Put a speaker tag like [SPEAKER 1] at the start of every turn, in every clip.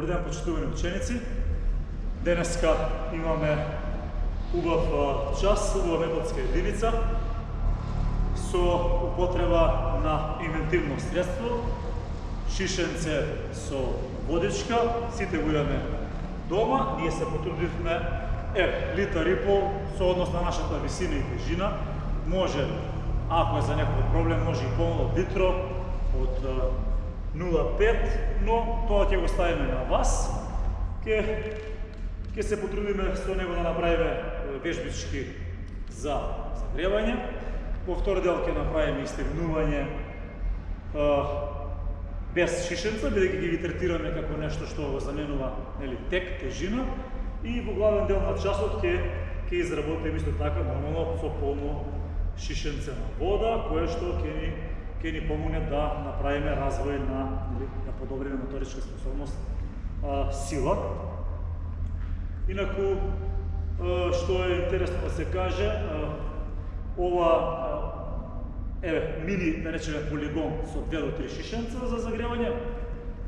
[SPEAKER 1] Добър ден, почитувани ученици! Денеска имаме убав час, убава методска единица со употреба на инвентивно средство, шишенце со водичка. Сите го имаме дома. Ние се потрудивме литар и пол со однос на нашата висина и тежина. Може, ако е за некој проблем, може и полно од литро, од 0,5, но тоа ќе го ставиме на вас. Ќе се потрудиме со него да направиме вежбички за загревање. Во втор дел ќе направиме истегнување без шишенца, бидејќи ги третираме како нешто што го заменува тек, тежина. И во главен дел на часот ќе изработиме исто така нормално со полно шишенце на вода, кое што ќе ни помогне да направиме развој да подобриме моторичка способност, сила. Инаку, што е интересно да се каже, ова мини, да речеме, полигон со 2 до 3 шишенца за загревање,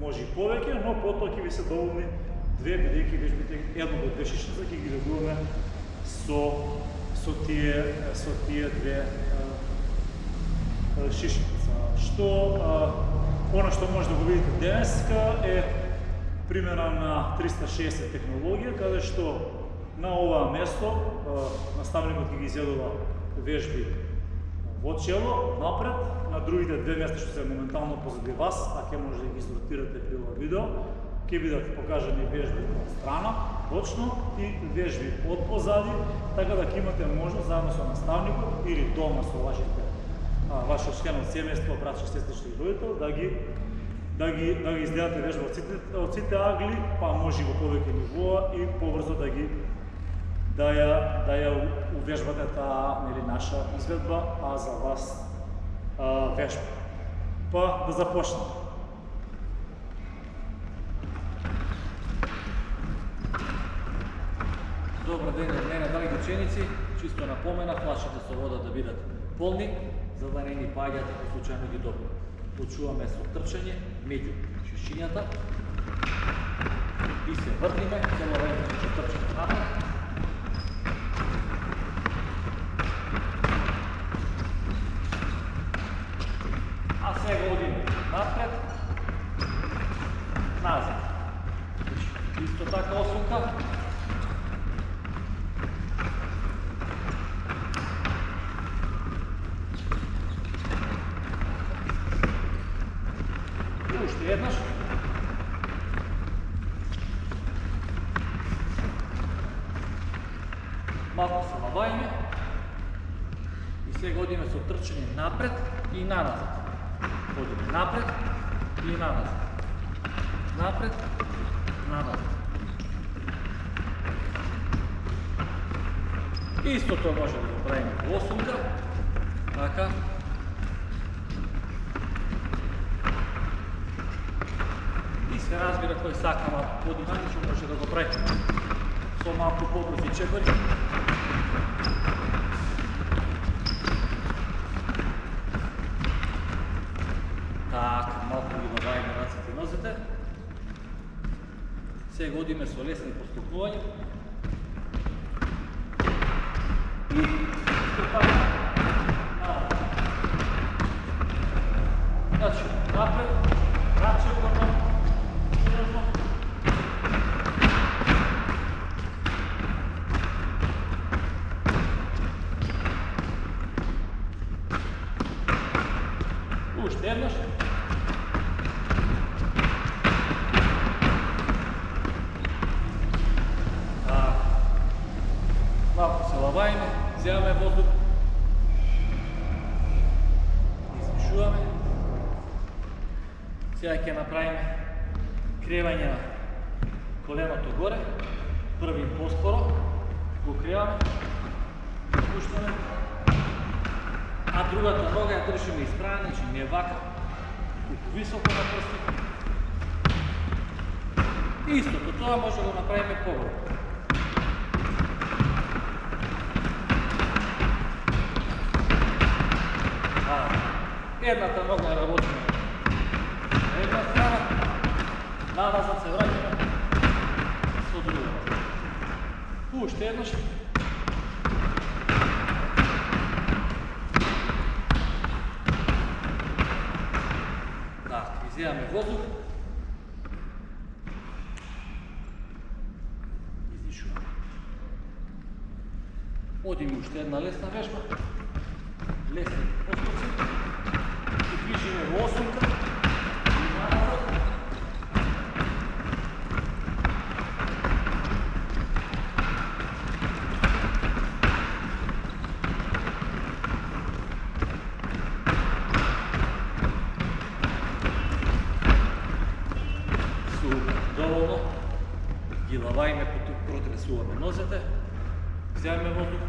[SPEAKER 1] може и повеќе, но потоа ќе ви се доволни 2, бидејќи вежбите 1 до 2 шишенца ќе ги ведуваме со тие 2 шишенца. Оно што може да го видите денеска е примера на 360 технологија, каде што на оваа место наставникот ќе ги изјадува вежби во чело, напред, на другите 2 места што се моментално позади вас, а ќе може да ги изротирате при ова видео, ќе бидат покажани вежби од страна, точно, и вежби од позади, така да ќе имате можност заедно со наставникот или дома со вашиот член од семејство, братче, сестрички и родител, да ги изгледате вежба од сите агли, па може и во повеќе нивоа и побрзо да ја увежбате таа наша изведба, а за вас вежба. Па да започнеме.
[SPEAKER 2] Добар ден од мене, драги ученици. Чисто напомена, флашите со вода да бидат полни, за да не ни паѓат ако случајно ги добро. Почуваме со трчање меѓу шишињата и се вртиме, цело време ќе трчаме напред. А сега одиме напред, назад. Исто така осунка. Уште еднаш. Малку се навајме. И сега одиме со трчање напред и наназад. Одиме напред и наназад. Напред, наназад. Истото може да го правиме во осунка. Така. Се разбира кој сака малку подинамично, може да го прави со малку побрзи чекори. Така, малку ги навајме раците и нозете. Сега одиме со лесни поступнувања. И стопање. Значи, напред, раче горно. Уште еднаш. Малку се лавајме, земаме воздух. Издишуваме. Сега ќе направиме кревање на коленото горе. Први поспоро. Го креваме. Пуштаме. А другата нога ја држиме исправена, значи не вака, високо на прстите. Истото, тоа може да го направиме поголо. Едната нога ја работиме на една страна, назад се враќаме. од другата. Уште еднаш. Так, изземаме воздух. Издишуваме. Одиме уште една лесна вежба. Лесни поступци. И движиме во осумка. Доволно. Ги лавајме, протресуваме нозете. Вземаме воздух.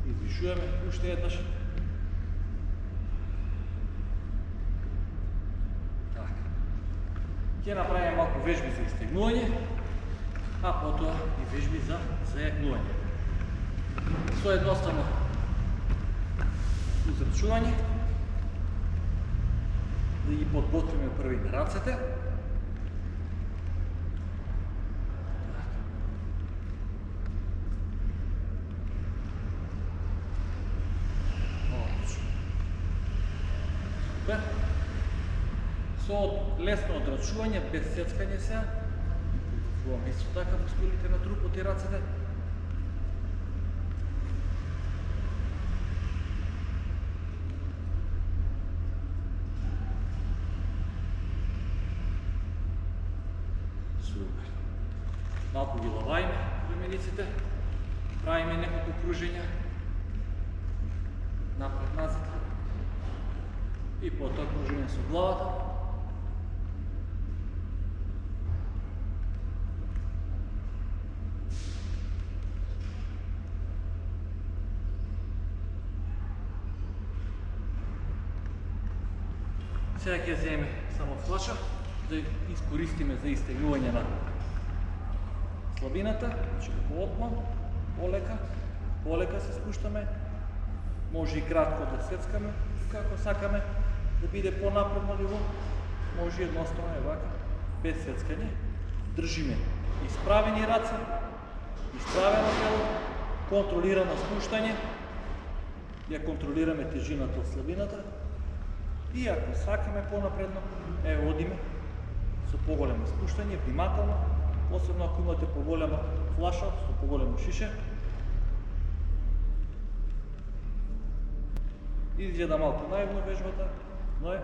[SPEAKER 2] Издишуваме уште еднаш. Така. Ќе направиме малку вежби за истегнување, а потоа и вежби за зајакнување. Со едноставно узрачување да ги подготвиме први рацете. Супер. Со лесно одрачување, без сецкање сега. Подготвуваме исто така мускулите на трупот и рацете. Супер. Малку ги лавајме рамениците, правиме неколку кружења, напред-назад и потоа кружење со главата. Сега ќе земеме само флаша, да искористиме за истегнување на слабината, значи како отмон, полека се спуштаме, може и кратко да сецкаме, како сакаме, да биде по-напредно ниво, може едноставно вака, без сецкање, држиме исправени раце, исправено тело, контролирано спуштање, ја контролираме тежината од слабината и ако сакаме по-напредно, одиме со поголемо спуштање, внимателно, посебно ако имате поголема флаша, со поголемо шише. Изгледа малку наивно вежбата, но е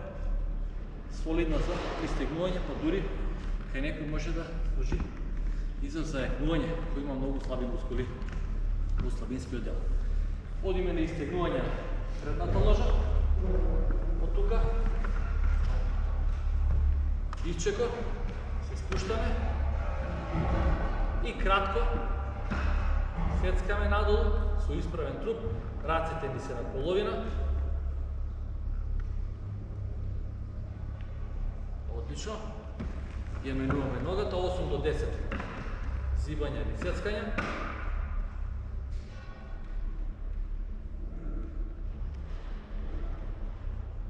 [SPEAKER 2] солидна за истегнување, па дури кај некој може да служи и за зајакнување, кој има многу слаби мускули во слабинскиот дел. Одиме на истегнување на средната ложа, од тука, исчеко, се спуштаме и кратко сецкаме надолу со исправен труп, рацете ни се на половина. Одлично. Ја менуваме ногата 8 до 10 зибања или сецкања.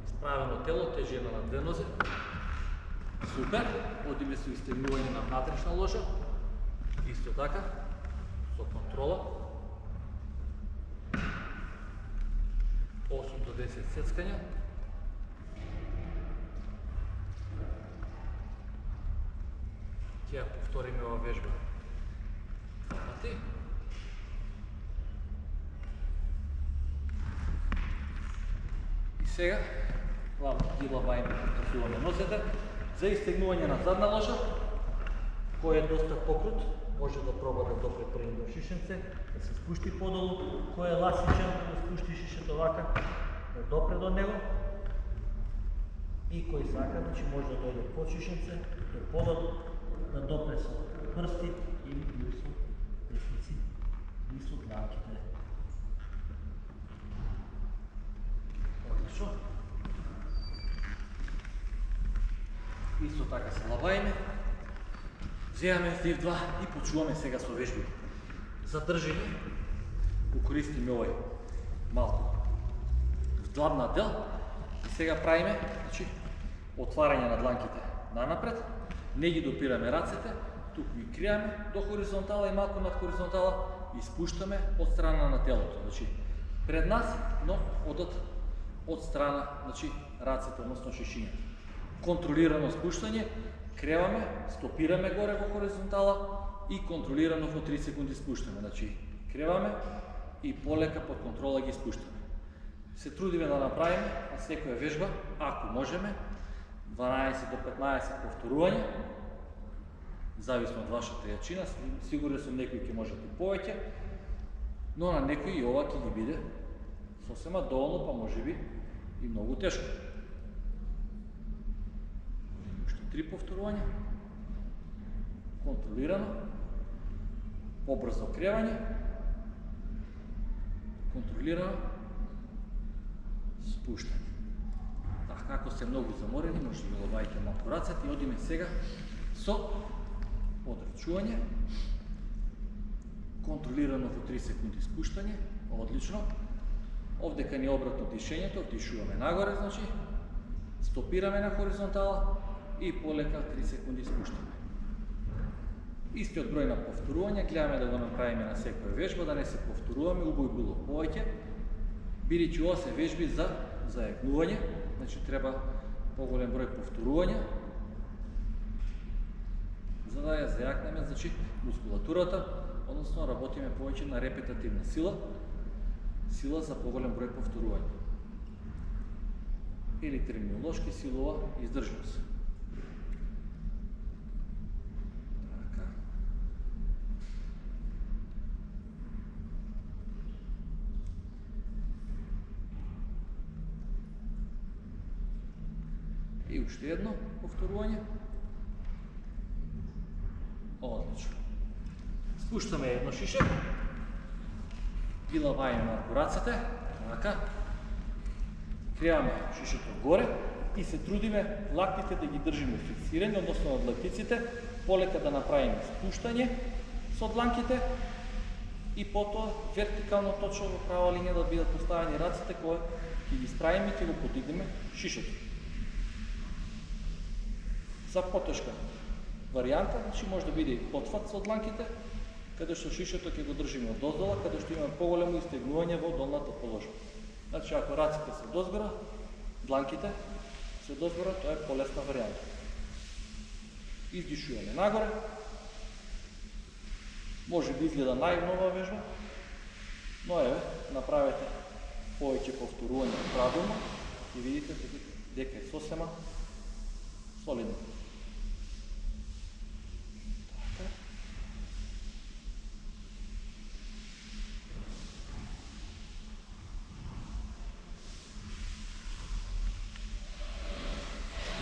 [SPEAKER 2] Исправено тело, тежина на две нозе. Супер. Одиме со истегнување на внатрешна ложа. Исто така, со контрола. 8 до 10 сецкања. Ќе ја повториме ова вежба два пати. И сега ги лавајме, потасуваме нозете. За истегнување на задна ложа, кој е доста покрут, може да проба да допре први до шишенце, да се спушти подолу, кој е ласичен, да спушти шишето вака, да допре до него. И кој сака, значи може да дојде под шишенце, до подолу, да допре со прсти или со десници и со дланките. Одлично. Исто така се лавајме. Земаме здив 2 и почуваме сега со вежби. За држење, укористиме овој малку вдлабна дел и сега правиме, значи, отварање на дланките нанапред, Не ги допираме рацете, тук ги криеме до хоризонтала и малко над хоризонтала и спуштаме од страна на телото. Значи, пред нас, но одат од страна, значи, рацете, односно шишињата. Контролирано спуштање, креваме, стопираме горе во хоризонтала и контролирано во 3 секунди спуштаме. Значи, креваме и полека под контрола ги спуштаме. Се трудиме да направиме на секоја вежба, ако можеме, 12 до 15 повторувања, зависно од вашата јачина, сигурен сум некои ќе можат и повеќе, но на некои и ова ќе ги биде сосема доволно, па можеби и многу тешко. Уште 3 повторувања, контролирано, побрзо кревање, контролирано, спуштање. Така, ако сте многу заморени, може да го обајте малку рацете и одиме сега со одрачување, контролирано во 3 секунди спуштање, одлично. Овдека ни обратно дишењето, дишуваме нагоре, значи, стопираме на хоризонтала и полека 3 секунди спуштаме. Истиот број на повторувања, гледаме да го направиме на секоја вежба, да не се повторуваме, убаво било повеќе, бидејќи ова се вежби за зајакнување, значи треба поголем број повторувања, за да ја зајакнеме, значи, мускулатурата, односно работиме повеќе на репетативна сила, сила за поголем број повторувања. Или терминолошки силова издржливост. Така. И уште едно повторување. Одлично. Спуштаме едно шише. Ги лавајаме малку рацете, така. Кријаме шишето горе и се трудиме лактите да ги држиме фиксирани, односно од лактиците, полека да направиме спуштање со дланките и потоа вертикално точно во права линија да бидат поставени рацете кои ќе ги справиме и ќе го подигнеме шишето. За потешка варијанта, значи може да биде и потфат со дланките, каде што шишето ќе го држиме од доздола, каде што имаме поголемо истегнување во долната положба. Значи, ако раците се дозгора, дланките се дозгора, тоа е полесна варијанта. Издишуваме нагоре. Може би изгледа наивнова вежба, но еве, направете повеќе повторување правилно и видите дека е сосема солидно.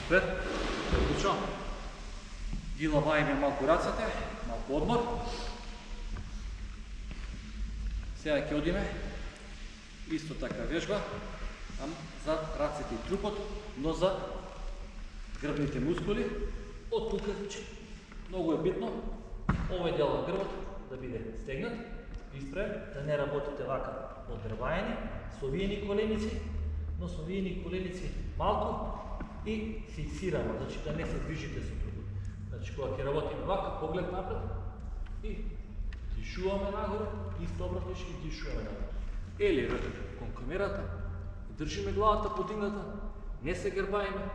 [SPEAKER 2] Супер, одлично. Ги лавајме малку рацете, малку одмор. Сега ќе одиме исто така вежба, за рацете и трупот, но за грбните мускули. Од тука, значи, многу е битно овој дел на грбот да биде стегнат, исправен, да не работите вака од дрвајање, со виени коленици, но со виени коленици малку и фиксирано, значи да не се движите со трупот. Значи кога ќе работиме вака, поглед напред и дишуваме нагоре, исто обратно и дишуваме нагоре. Или ръката кон камерата, држиме главата подигната, не се грбаиме,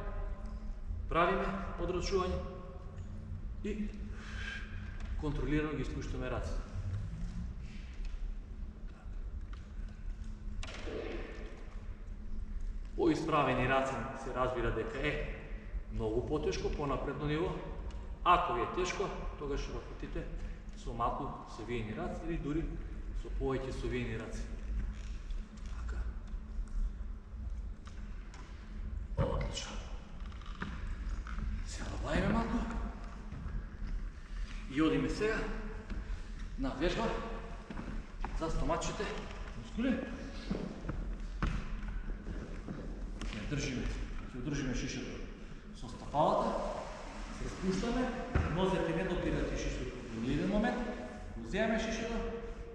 [SPEAKER 2] правиме одрачување и контролирано ги спуштаме раците. Поисправени раце се разбира дека е многу потешко, понапредно ниво. Ако ви е тешко, тогаш работите со малку совиени раци или дури со повеќе совиени раци. Така. Одлично. Се лавајме малку. И одиме сега на вежба за стомачите мускули. Ќе одржиме шишето со стапалата, се спуштаме, нозете не допирате шишето во еден момент, го земаме шишето,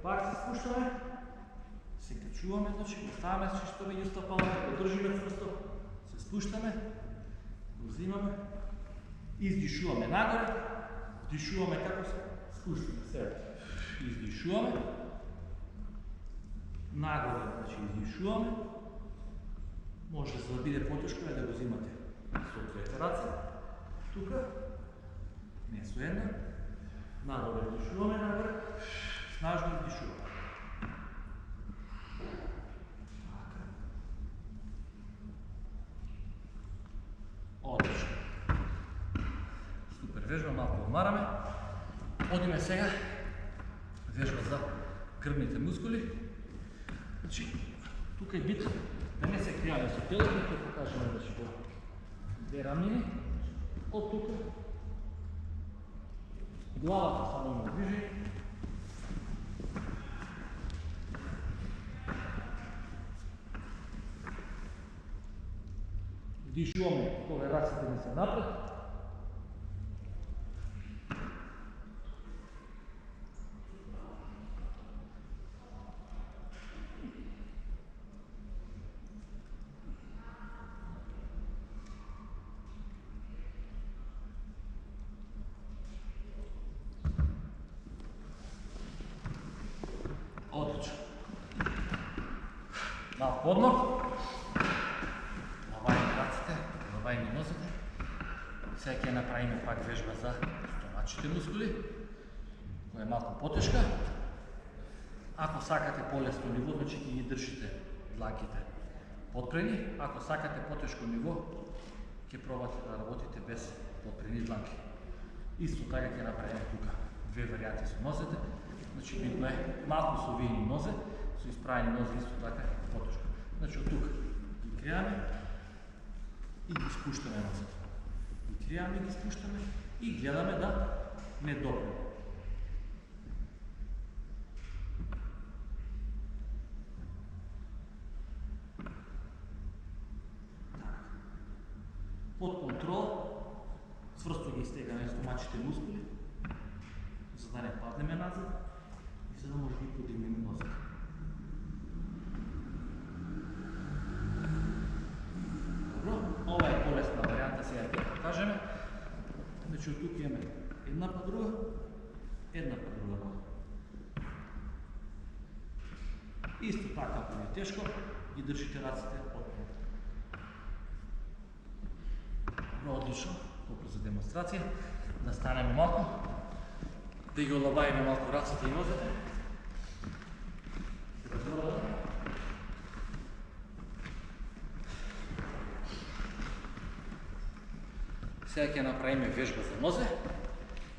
[SPEAKER 2] пак се спуштаме, се качуваме, значи го ставаме шишето меѓу стапалата, го држиме цврсто, се спуштаме, го взимаме Издишуваме нагоре, вдишуваме како се спуштаме себе. Издишуваме, нагоре, значи издишуваме. Може за да биде потешко да го взимате со двете раце. Тука, не со една. Нагоре вдишуваме, нагоре, снажно издишуваме. Одлично. Супер вежба, малко одмараме. Одиме сега вежба за крвните мускули. Значи, тук е бит да не се кријаме со телото, ќе покажеме да ќе го две рамнини. Од тука главата само има движи. Дишуваме кога рацете не се напред. Одлично. Малко одмор. Лавајме раците, лавајме нозете. Сега ќе направиме пак вежба за стомачите мускули, која е малку потешка. Ако сакате полесно ниво, значи ќе ги држите дланките подпрени. Ако сакате потешко ниво, ќе пробате да работите без подпрени дланки. Исто така ќе направиме тука две варијанти со нозете. Значи битно е малку со виени нозе, со исправени нозе исто така потешко. Значи од тука ги кријаме и ги спуштаме нозете. Ги кријаме, ги спуштаме и гледаме да не допнеме. Под контрол цврсто ги стегаме стомачите мускули, за да не паднеме назад и за да може да ги подигнеме нозете. Добро, ова е полесна варијанта, сега ќе ја покажеме. Значи од тук имаме една па друга нога. Исто така, ако е тешко, ги држите раците отпред. Добро, одлично, толку за демонстрација. Да станеме малку, да ги олабаиме малку раците и нозете. Сега ќе направиме вежба за нозе.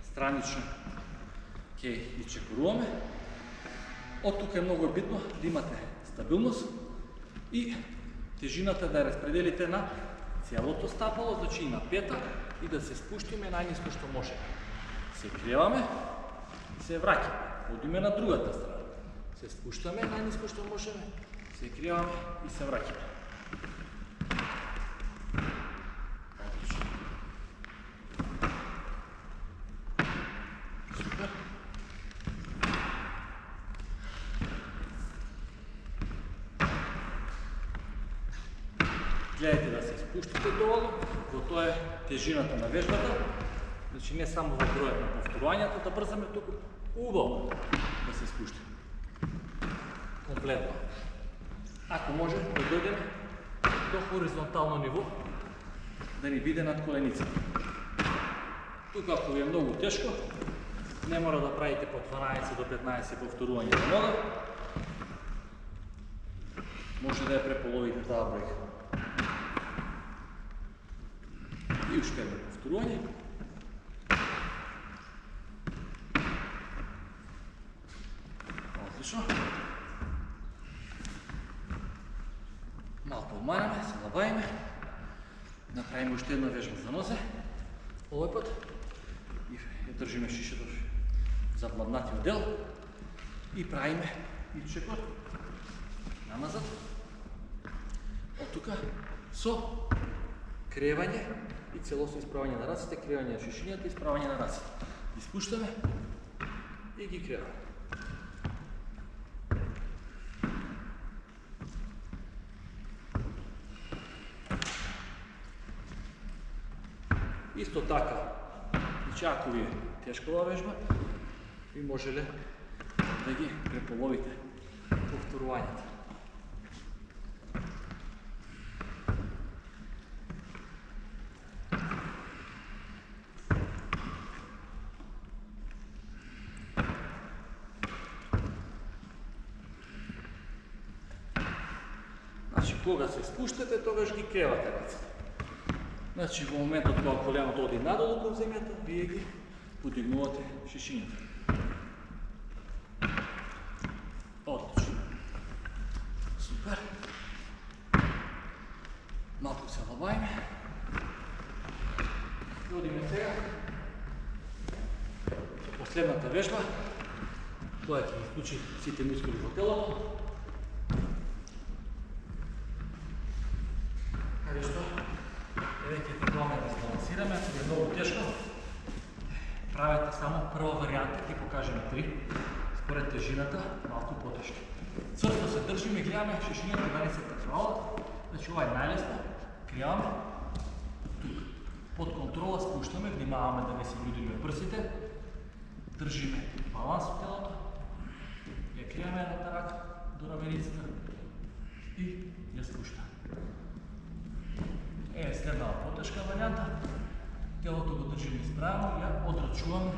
[SPEAKER 2] Странично ќе ги чекоруваме. Од тука е многу битно да имате стабилност и тежината да ја распределите на целото стапало, значи и на пета, и да се спуштиме најниско што може. Се криеваме и се враќаме. Одиме на другата страна. Се спуштаме најниско што можеме, се криеваме и се враќаме. Одлично. Супер. Гледайте да се спуштите доволно, во тоа е тежината на вежбата. Значи не само во бројот на повторувањата да брзаме, туку убаво да се спушти. Комплетно. Ако може да дојдеме до хоризонтално ниво, да ни биде над коленицата. Тука ако ви е многу тешко, не мора да правите по 12 до 15 повторувања на нога. Може да ја преполовите таа бројка. И уште едно повторување. Одлично. Малку одмараме, се лабаиме. Направиме уште една вежба за нозе. Овој пат. И ја држиме шишето за младнатиот дел. И правиме ичекот намазат. Од тука со кревање и целосно исправање на раците, кревање на шишињата и исправање на раците. Ги спуштаме и ги креваме. Isto така, znači ako ви е тежка ова вежба, ви можеле да ги преполовите повторувањата. Значи, кога се спуштате, тогаш ги кревате раците. Значи, во моментот кога коленото оди надолу кон земјата, вие ги подигнувате шишињата. Одлично. Супер. Малку се лабајме. И одиме сега со последната вежба, која ќе исклучи сите мускули во телото. Каде што? Еве ќе пробаме да збалансираме, ако е многу тешко. Правете само прва варијанта, ќе покажеме 3, според тежината, малку потешки. Црто се држиме и гледаме шишињата да не се прекривават. Значи ова е најлесно, кријаваме, тук. Под контрола спуштаме, внимаваме да не се људиме прсите, држиме баланс во телото, ја кријаме едната рака до раменицата и ја спуштаме. Е, следнава потешка варијанта. Телото го држиме исправно и ја одрачуваме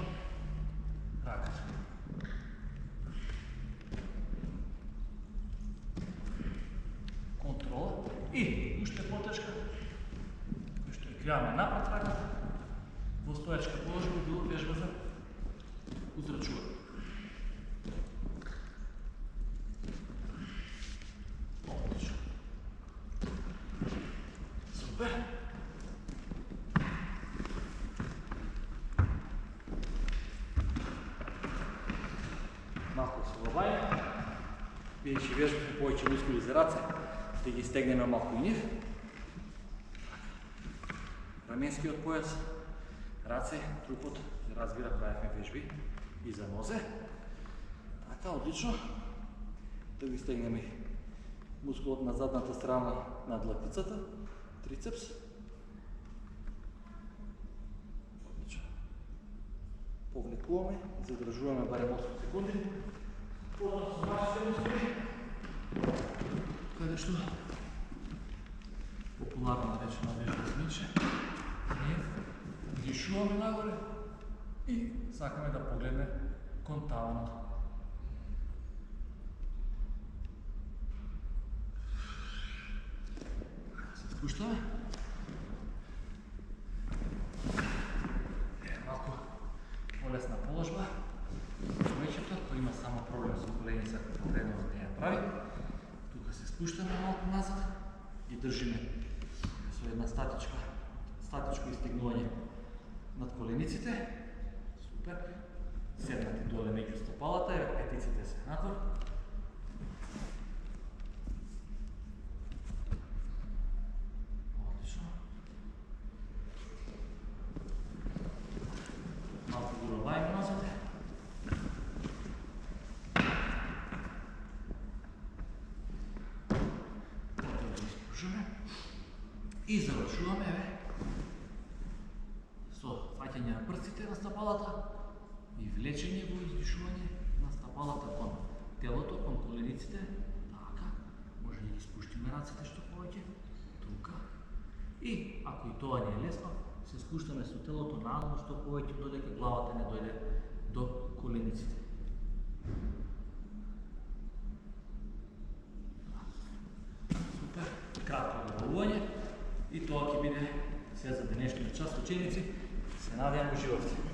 [SPEAKER 2] раката. Контрола и уште потешка, уште ја кријаме напред раката, во стоечка положба било вежба за узрачување. Одлично. Супер. Малко се лабајме. Бидејќи вежбаме повеќе мускули за раце, да ги стегнеме малку и нив. Раменскиот појас, раце, трупот, разбира, правевме вежби и за нозе. Така, одлично. Да ги стегнеме мускулот на задната страна над лактицата, трицепс. Одлично. Повлекуваме, задржуваме барем 8 секунди. Подобно со нашите мускули. Каде што популарно наречена вежба смиче. Ние дишуваме нагоре и сакаме да погледне кон таванот. Се спуштаме. Малку полесна положба. Човечето, кој има само проблем со коленица, поредно да ја прави. Тука се спуштаме малку назад и држиме со една статичко истегнување над колениците. Супер. Седнати доле меѓу стопалата, петиците се надвор. Одлично. Малку го лабајме назад. И завршуваме со фаќање на прстите на стапалата и влечење во издишување на стапалата кон телото, кон колениците. Така, може да ги спуштиме рацете што повеќе, тука. И ако и тоа не е лесно, се спуштаме со телото надолу што повеќе додека главата не дојде до колениците. Супер, кратко добавување. И тоа ќе биде се за денешниот час, ученици. Се надевам, уживавте.